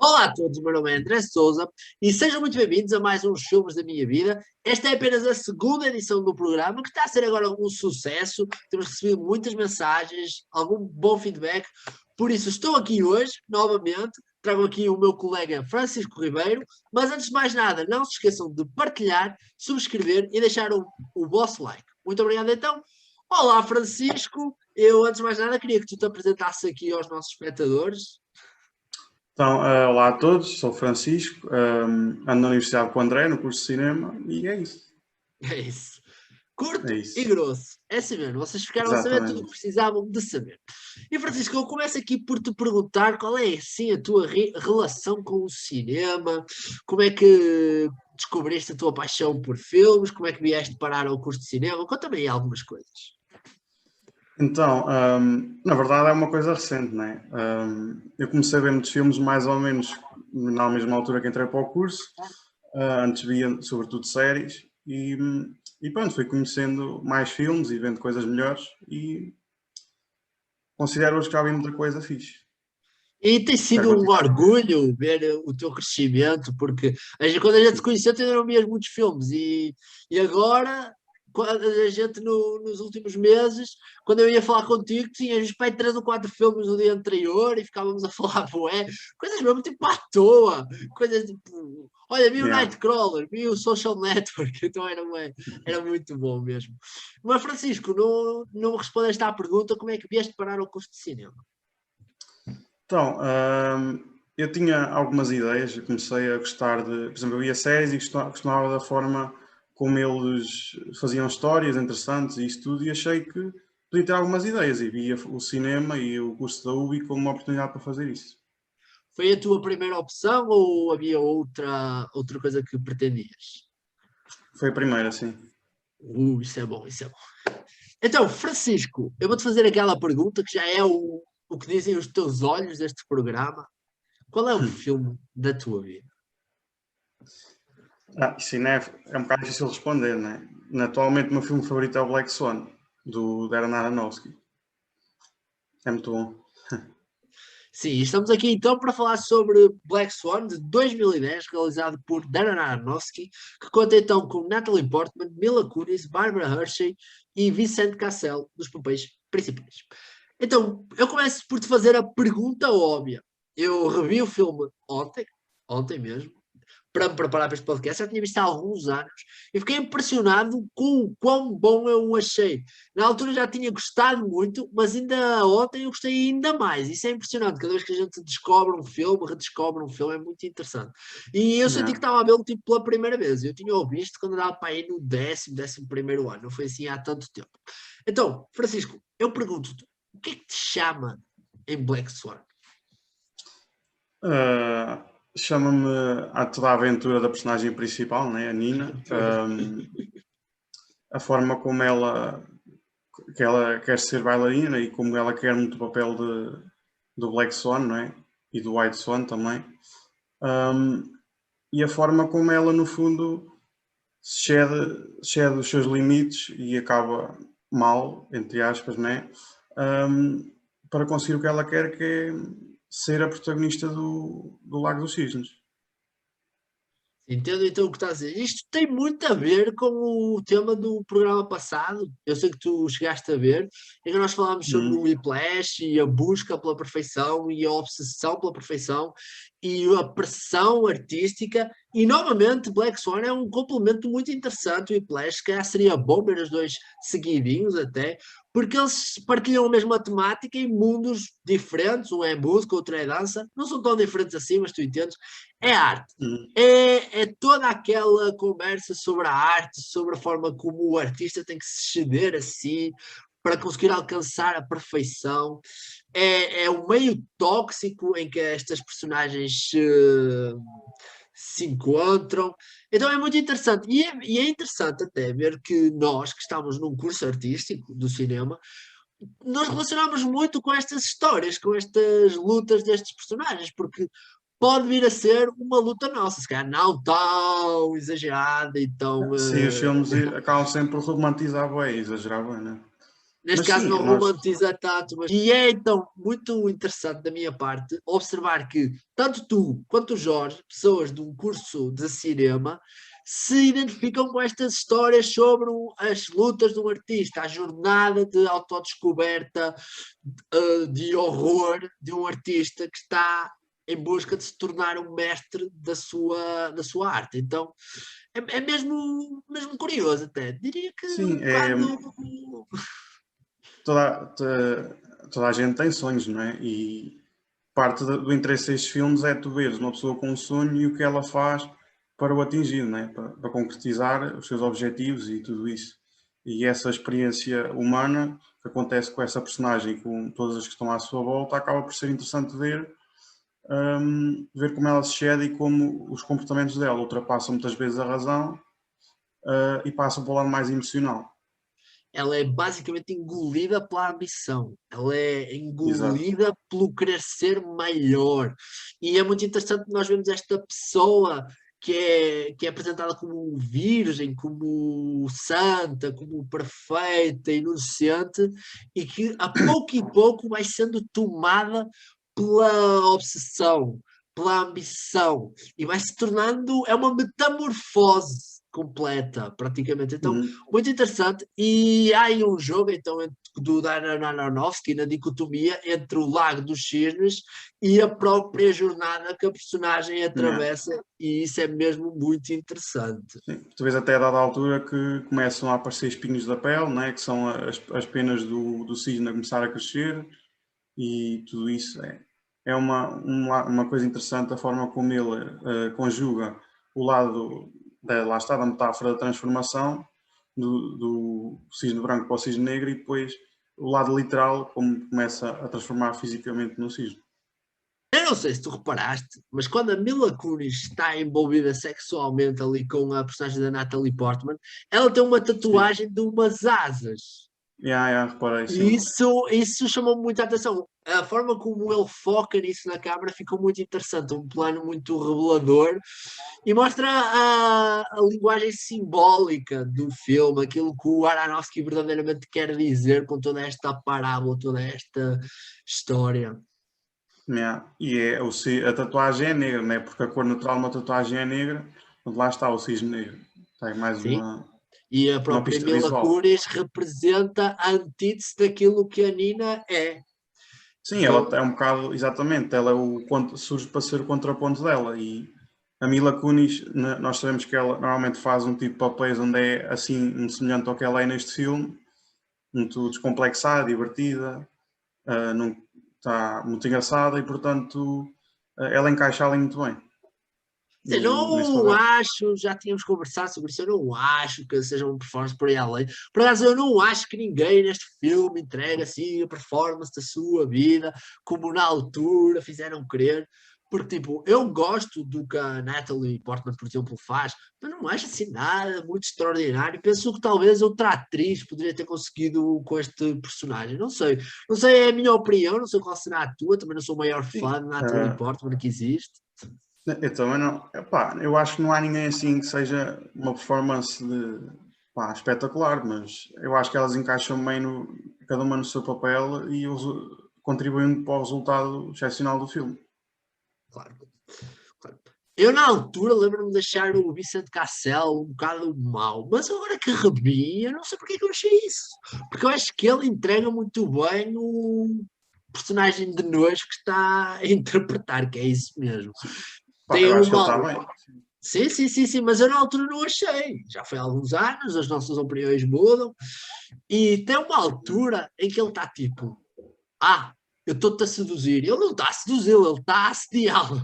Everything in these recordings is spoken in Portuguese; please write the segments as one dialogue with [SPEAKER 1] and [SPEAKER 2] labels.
[SPEAKER 1] Olá a todos, o meu nome é André Souza e sejam muito bem-vindos a mais uns filmes da minha vida. Esta é apenas a segunda edição do programa, que está a ser agora um sucesso. Temos recebido muitas mensagens, algum bom feedback. Por isso, estou aqui hoje, novamente. Trago aqui o meu colega Francisco Ribeiro. Mas antes de mais nada, não se esqueçam de partilhar, subscrever e deixar o vosso like. Muito obrigado então. Olá, Francisco. Eu, antes de mais nada, queria que tu te apresentasses aqui aos nossos espectadores.
[SPEAKER 2] Então, olá a todos, sou o Francisco, ando na Universidade com o André, no curso de Cinema, e é isso.
[SPEAKER 1] É isso. Curto
[SPEAKER 2] É
[SPEAKER 1] e
[SPEAKER 2] isso,
[SPEAKER 1] grosso. É assim mesmo. Vocês ficaram a saber tudo o que
[SPEAKER 2] exatamente.
[SPEAKER 1] precisavam de saber. E Francisco, eu começo aqui por te perguntar qual é, assim, a tua relação com o cinema, como é que descobriste a tua paixão por filmes, como é que vieste parar ao curso de cinema, conta-me aí algumas coisas.
[SPEAKER 2] Então, na verdade é uma coisa recente, né? Eu comecei a ver muitos filmes mais ou menos na mesma altura que entrei para o curso, antes via sobretudo séries, e pronto, fui conhecendo mais filmes e vendo coisas melhores, e considero hoje que já vi muita coisa fixe.
[SPEAKER 1] E tem
[SPEAKER 2] Já
[SPEAKER 1] sido um
[SPEAKER 2] contigo.
[SPEAKER 1] orgulho ver o teu crescimento, porque quando a gente se conheceu, tu ainda não vias muitos filmes, e agora, quando a gente nos últimos meses, quando eu ia falar contigo, tinhas pai 3 ou 4 filmes no dia anterior e ficávamos a falar, bué, coisas mesmo tipo à toa, coisas tipo, olha, vi o
[SPEAKER 2] Yeah.
[SPEAKER 1] Nightcrawler, vi o Social Network, então era muito bom mesmo. Mas Francisco, não me respondeste à pergunta como é que vieste parar ao curso de cinema.
[SPEAKER 2] Então, eu tinha algumas ideias, eu comecei a gostar de, por exemplo, eu ia séries e gostava da forma como eles faziam histórias interessantes e isso tudo, e achei que podia ter algumas ideias, e via o cinema e o curso da UBI como uma oportunidade para fazer isso.
[SPEAKER 1] Foi a tua primeira opção ou havia outra coisa que pretendias?
[SPEAKER 2] Foi a primeira, sim.
[SPEAKER 1] Isso é bom, isso é bom. Então, Francisco, eu vou-te fazer aquela pergunta que já é o que dizem os teus olhos deste programa. Qual é o filme da tua vida?
[SPEAKER 2] Isso ainda é um bocado difícil de responder, né? Atualmente o meu filme favorito é o Black Swan, do Darren Aronofsky. É muito bom.
[SPEAKER 1] Sim, estamos aqui então para falar sobre Black Swan de 2010, realizado por Darren Aronofsky, que conta então com Natalie Portman, Mila Kunis, Barbara Hershey e Vincent Cassel nos papéis principais. Então, eu começo por te fazer a pergunta óbvia. Eu revi o filme ontem mesmo, para me preparar para este podcast. Já tinha visto há alguns anos e fiquei impressionado com o quão bom eu o achei. Na altura já tinha gostado muito, mas ainda ontem eu gostei ainda mais. Isso é impressionante. Cada vez que a gente descobre um filme, redescobre um filme, é muito interessante. E eu senti que
[SPEAKER 2] Yeah.
[SPEAKER 1] estava a vê-lo tipo pela primeira vez. Eu tinha ouvido isto quando andava para ir no 11º ano. Não foi assim há tanto tempo. Então, Francisco, eu pergunto-te, o que é que te chama em Black Swan?
[SPEAKER 2] Chama-me a toda a aventura da personagem principal, né, a Nina. A forma como ela quer ser bailarina e como ela quer muito o papel do Black Swan, não é? E do White Swan também. E a forma como ela, no fundo, cede os seus limites e acaba mal, entre aspas, né? Para conseguir o que ela quer, que é ser a protagonista do Lago dos Cisnes.
[SPEAKER 1] Entendo então o que estás a dizer. Isto tem muito a ver com o tema do programa passado. Eu sei que tu chegaste a ver, em que nós falámos sobre o
[SPEAKER 2] Hum,
[SPEAKER 1] Whiplash e a busca pela perfeição e a obsessão pela perfeição e a pressão artística. E novamente, Black Swan é um complemento muito interessante. O Whiplash, que calhar seria bom ver os dois seguidinhos até, porque eles partilham a mesma temática em mundos diferentes. Um é música, outro é dança. Não são tão diferentes assim, mas tu entendes. É arte.
[SPEAKER 2] hum.
[SPEAKER 1] É toda aquela conversa sobre a arte, sobre a forma como o artista tem que se ceder a si para conseguir alcançar a perfeição. É o meio tóxico em que estas personagens se encontram. Então é muito interessante. E é interessante até ver que nós, que estamos num curso artístico do cinema, nos relacionamos muito com estas histórias, com estas lutas destes personagens, porque pode vir a ser uma luta nossa, se calhar não tão exagerada e tão.
[SPEAKER 2] Sim, os filmes acabam sempre por romantizar bem, exagerar bem, né?
[SPEAKER 1] Neste
[SPEAKER 2] Mas
[SPEAKER 1] caso
[SPEAKER 2] sim,
[SPEAKER 1] não romantiza tanto, mas... E é então muito interessante da minha parte observar que tanto tu quanto o Jorge, pessoas de um curso de cinema, se identificam com estas histórias sobre as lutas de um artista, a jornada de autodescoberta, de horror de um artista que está em busca de se tornar um mestre da sua arte. Então é mesmo curioso até. Diria que um
[SPEAKER 2] sim,
[SPEAKER 1] bocado.
[SPEAKER 2] toda a gente tem sonhos, não é? E parte do interesse destes filmes é tu veres uma pessoa com um sonho e o que ela faz para o atingir, não é? Para concretizar os seus objetivos e tudo isso. E essa experiência humana que acontece com essa personagem e com todas as que estão à sua volta acaba por ser interessante ver como ela se cede e como os comportamentos dela ultrapassam muitas vezes a razão, e passam para o lado mais emocional.
[SPEAKER 1] Ela é basicamente engolida pela ambição, ela é
[SPEAKER 2] Exato.
[SPEAKER 1] engolida pelo querer ser maior. E é muito interessante nós vemos esta pessoa que é apresentada como virgem, como santa, como perfeita, inocente, e que a pouco e pouco vai sendo tomada pela obsessão, pela ambição, e vai se tornando, é uma metamorfose completa, praticamente. Então,
[SPEAKER 2] Uhum.
[SPEAKER 1] muito interessante. E há aí um jogo, então, do Darren Aronofsky, na dicotomia entre o Lago dos Cisnes e a própria jornada que a personagem
[SPEAKER 2] Yeah.
[SPEAKER 1] atravessa, e isso é mesmo muito interessante.
[SPEAKER 2] Sim. Tu vês até a dada altura que começam a aparecer espinhos da pele, né? Que são as penas do cisne a começar a crescer, e tudo isso é uma coisa interessante a forma como ele conjuga o lado lá está, da metáfora da transformação do cisne branco para o cisne negro, e depois o lado literal, como começa a transformar fisicamente no cisne.
[SPEAKER 1] Eu não sei se tu reparaste, mas quando a Mila Kunis está envolvida sexualmente ali com a personagem da Natalie Portman, ela tem uma
[SPEAKER 2] Sim,
[SPEAKER 1] tatuagem de umas asas.
[SPEAKER 2] reparei,
[SPEAKER 1] E
[SPEAKER 2] sim.
[SPEAKER 1] isso chamou muita atenção. A forma como ele foca nisso na câmara ficou muito interessante, um plano muito revelador e mostra a linguagem simbólica do filme, aquilo que o Aronofsky verdadeiramente quer dizer com toda esta parábola, toda esta história.
[SPEAKER 2] Yeah. E a tatuagem é negra, né? Porque a cor natural de uma tatuagem é negra, onde lá está o cisne negro. Tem mais
[SPEAKER 1] Sim? E a
[SPEAKER 2] uma
[SPEAKER 1] própria
[SPEAKER 2] pista
[SPEAKER 1] Mila
[SPEAKER 2] visual.
[SPEAKER 1] Kunis representa a antítese daquilo que a Nina é.
[SPEAKER 2] Sim, ela
[SPEAKER 1] Então,
[SPEAKER 2] é um bocado, exatamente, ela é surge para ser o contraponto dela. E a Mila Kunis, nós sabemos que ela normalmente faz um tipo de papéis onde é assim, muito semelhante ao que ela é neste filme, muito descomplexada, divertida, não, está muito engraçada e, portanto, ela encaixa ali muito bem
[SPEAKER 1] eu
[SPEAKER 2] nesse
[SPEAKER 1] não
[SPEAKER 2] papel.
[SPEAKER 1] acho, já tínhamos conversado sobre isso, eu não acho que seja uma performance por aí além. Por acaso, eu não acho que ninguém neste filme entregue assim a performance da sua vida, como na altura fizeram crer. Porque, tipo, eu gosto do que a Natalie Portman, por exemplo, faz, mas não acho assim nada muito extraordinário. Penso que talvez outra atriz poderia ter conseguido com este personagem. Não sei. Não sei, é a minha opinião, não sei qual será a tua, também não sou o maior
[SPEAKER 2] Sim,
[SPEAKER 1] fã de Natalie Portman que existe.
[SPEAKER 2] eu também não. Epá, eu acho que não há ninguém assim que seja uma performance espetacular, mas eu acho que elas encaixam bem cada uma no seu papel e contribuindo para o resultado excepcional do filme.
[SPEAKER 1] Claro. Claro. Eu, na altura, lembro-me de achar o Vicente Cassel um bocado mau, mas agora que revi, eu não sei porque é que eu achei isso. Porque eu acho que ele entrega muito bem o personagem de nojo que está a interpretar, que é isso mesmo.
[SPEAKER 2] Pá,
[SPEAKER 1] Tem
[SPEAKER 2] eu acho que ele
[SPEAKER 1] uma.
[SPEAKER 2] está bem.
[SPEAKER 1] Sim, sim, sim, sim, mas eu na altura não achei. Já foi há alguns anos, as nossas opiniões mudam, e tem uma altura em que ele está tipo: Ah, eu estou-te a seduzir. Ele não está a seduzi-lo, ele está a assediá-lo.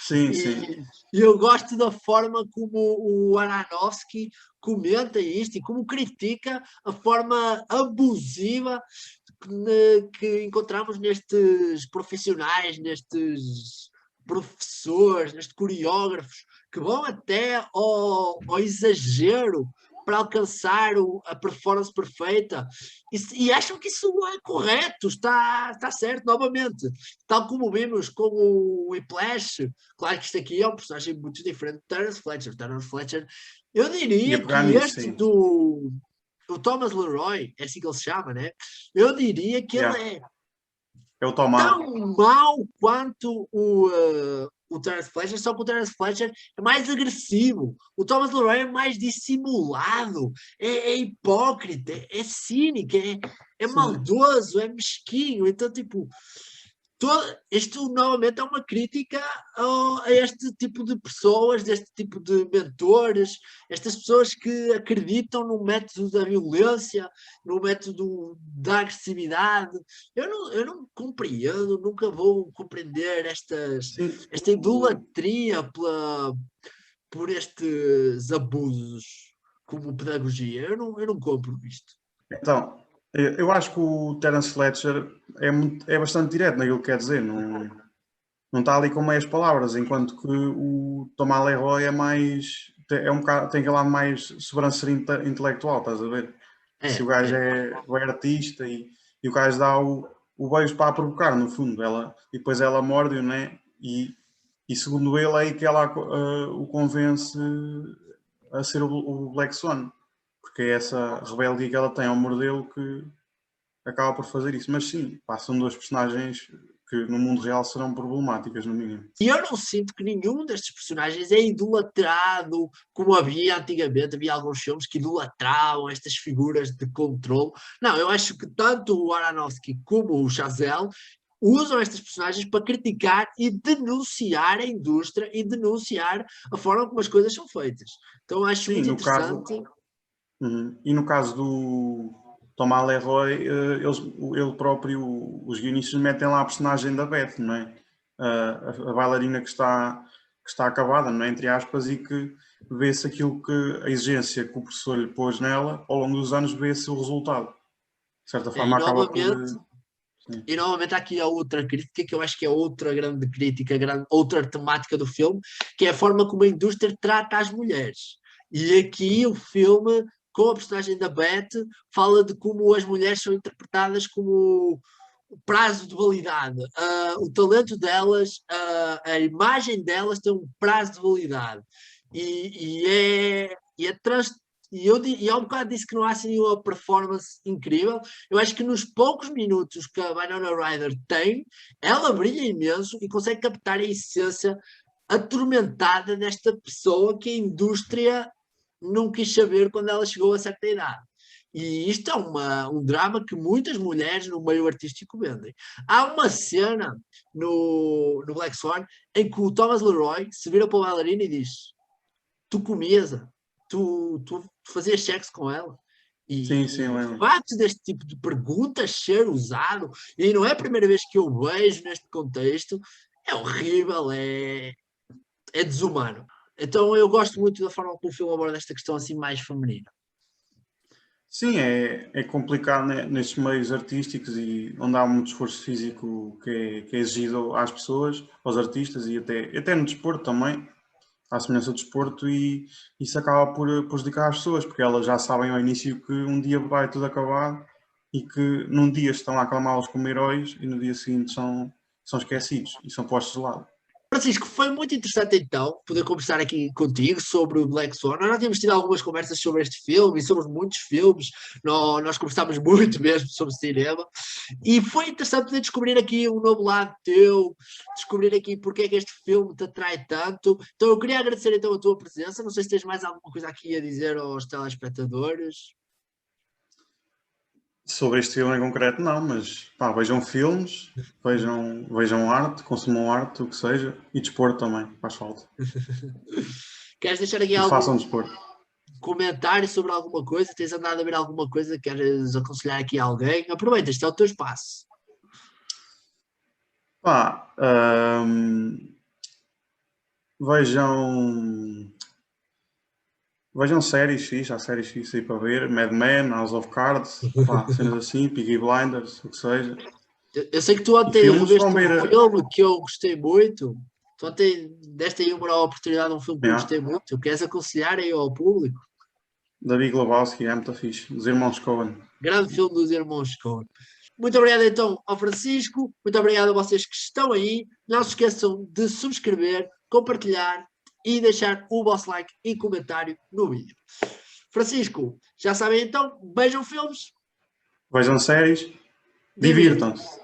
[SPEAKER 2] Sim, sim.
[SPEAKER 1] E eu gosto da forma como o Aronofsky comenta isto e como critica a forma abusiva que encontramos nestes profissionais, nestes professores, nestes coreógrafos, que vão até ao exagero para alcançar a performance perfeita e acham que isso é correto, está certo, novamente. Tal como vimos com o Whiplash, claro que isto aqui é um personagem muito diferente de Terence Fletcher. Terence Fletcher, eu
[SPEAKER 2] Ia
[SPEAKER 1] diria
[SPEAKER 2] pegar
[SPEAKER 1] que
[SPEAKER 2] nisso,
[SPEAKER 1] este
[SPEAKER 2] sim.
[SPEAKER 1] o Thomas Leroy, é assim que ele se chama, né? Eu diria que
[SPEAKER 2] Yeah.
[SPEAKER 1] ele é
[SPEAKER 2] É o Tomar.
[SPEAKER 1] tão mau quanto o Terence Fletcher, só que o Terence Fletcher é mais agressivo. O Thomas Leroy é mais dissimulado, é hipócrita, é cínico, é
[SPEAKER 2] Sim.
[SPEAKER 1] maldoso, é mesquinho. Então, tipo, isto novamente é uma crítica a este tipo de pessoas, deste tipo de mentores, estas pessoas que acreditam no método da violência, no método da agressividade. Eu não compreendo, nunca vou compreender
[SPEAKER 2] Sim.
[SPEAKER 1] esta idolatria por estes abusos como pedagogia. Eu não compro isto.
[SPEAKER 2] Então, eu acho que o Terence Fletcher é bastante direto naquilo que quer dizer. Não está ali com meias palavras, enquanto que o Tomás Leroy é mais. É um bocado, tem aquele lado mais sobrancelha intelectual, estás a ver? Se o gajo
[SPEAKER 1] É.
[SPEAKER 2] é artista e o gajo dá o beijo para a provocar, no fundo. E depois ela morde-o, né? E segundo ele, é aí que ela o convence a ser o Black Swan. Porque é essa rebeldia que ela tem ao mordê-lo que acaba por fazer isso. Mas sim, são duas personagens que no mundo real serão problemáticas, no mínimo.
[SPEAKER 1] E eu não sinto que nenhum destes personagens é idolatrado, como havia antigamente. Havia alguns filmes que idolatravam estas figuras de controle. Não, eu acho que tanto o Aronofsky como o Chazelle usam estas personagens para criticar e denunciar a indústria e denunciar a forma como as coisas são feitas. Então acho
[SPEAKER 2] Sim,
[SPEAKER 1] muito
[SPEAKER 2] no caso,
[SPEAKER 1] interessante.
[SPEAKER 2] e no caso do Thomas Leroy, ele próprio, os guionistas metem lá a personagem da Beth, não é? A bailarina que está acabada, não é? Entre aspas, e que vê-se aquilo que a exigência que o professor lhe pôs nela, ao longo dos anos, vê-se o resultado. De certa
[SPEAKER 1] E
[SPEAKER 2] forma, acaba por.
[SPEAKER 1] novamente,
[SPEAKER 2] Sim,
[SPEAKER 1] e novamente há aqui a outra crítica, que eu acho que é outra grande crítica, outra temática do filme, que é a forma como a indústria trata as mulheres. E aqui o filme, com a personagem da Beth, fala de como as mulheres são interpretadas como o prazo de validade. O talento delas, a imagem delas tem um prazo de validade. E há um bocado disso que não há assim nenhuma performance incrível. Eu acho que nos poucos minutos que a Winona Ryder tem, ela brilha imenso e consegue captar a essência atormentada desta pessoa que a indústria não quis saber quando ela chegou a certa idade. E isto é um drama que muitas mulheres no meio artístico vendem. Há uma cena no Black Swan em que o Thomas Leroy se vira para o bailarino e diz: Tu comias-a, tu fazias sexo com ela.
[SPEAKER 2] sim, sim,
[SPEAKER 1] E o
[SPEAKER 2] lembro.
[SPEAKER 1] facto deste tipo de perguntas ser usado, e não é a primeira vez que eu vejo neste contexto, é horrível, é desumano. Então eu gosto muito da forma como o filme aborda esta questão assim mais feminina.
[SPEAKER 2] Sim, é complicado, né, nestes meios artísticos e onde há muito esforço físico que é exigido às pessoas, aos artistas e até no desporto também, à semelhança do desporto, e isso acaba por prejudicar as pessoas, porque elas já sabem ao início que um dia vai tudo acabar e que num dia estão a aclamá-los como heróis e no dia seguinte são esquecidos e são postos de lado.
[SPEAKER 1] Francisco, foi muito interessante então poder conversar aqui contigo sobre o Black Swan. Nós já tínhamos tido algumas conversas sobre este filme e sobre muitos filmes, nós conversámos muito mesmo sobre cinema e foi interessante poder descobrir aqui um novo lado teu, descobrir aqui porque é que este filme te atrai tanto. Então eu queria agradecer então a tua presença, não sei se tens mais alguma coisa aqui a dizer aos telespectadores.
[SPEAKER 2] Sobre este filme em concreto, não, mas pá, vejam filmes, vejam arte, consumam arte, o que seja, e desporto também, faz falta.
[SPEAKER 1] Queres deixar aqui
[SPEAKER 2] E façam
[SPEAKER 1] algum
[SPEAKER 2] desporto.
[SPEAKER 1] comentário sobre alguma coisa? Tens andado a ver alguma coisa? Queres aconselhar aqui a alguém? Aproveita, este é o teu espaço.
[SPEAKER 2] Pá, vejam, vejam séries fixe, há séries fixe aí para ver, Mad Men, House of Cards, pá, cenas assim, Peaky Blinders, o que seja.
[SPEAKER 1] Eu sei que tu
[SPEAKER 2] E
[SPEAKER 1] ontem
[SPEAKER 2] filmes vão
[SPEAKER 1] reveste um
[SPEAKER 2] ver.
[SPEAKER 1] filme que eu gostei muito. Tu ontem deste aí uma oportunidade a um filme que eu
[SPEAKER 2] Yeah,
[SPEAKER 1] gostei muito. Queres aconselhar aí ao público?
[SPEAKER 2] David Globowski, é muito fixe, os irmãos Coen.
[SPEAKER 1] Grande filme dos irmãos Coen. Muito obrigado então ao Francisco. Muito obrigado a vocês que estão aí. Não se esqueçam de subscrever, compartilhar e deixar o vosso like e comentário no vídeo. Francisco, já sabem então, vejam filmes,
[SPEAKER 2] Vejam séries, divirtam-se.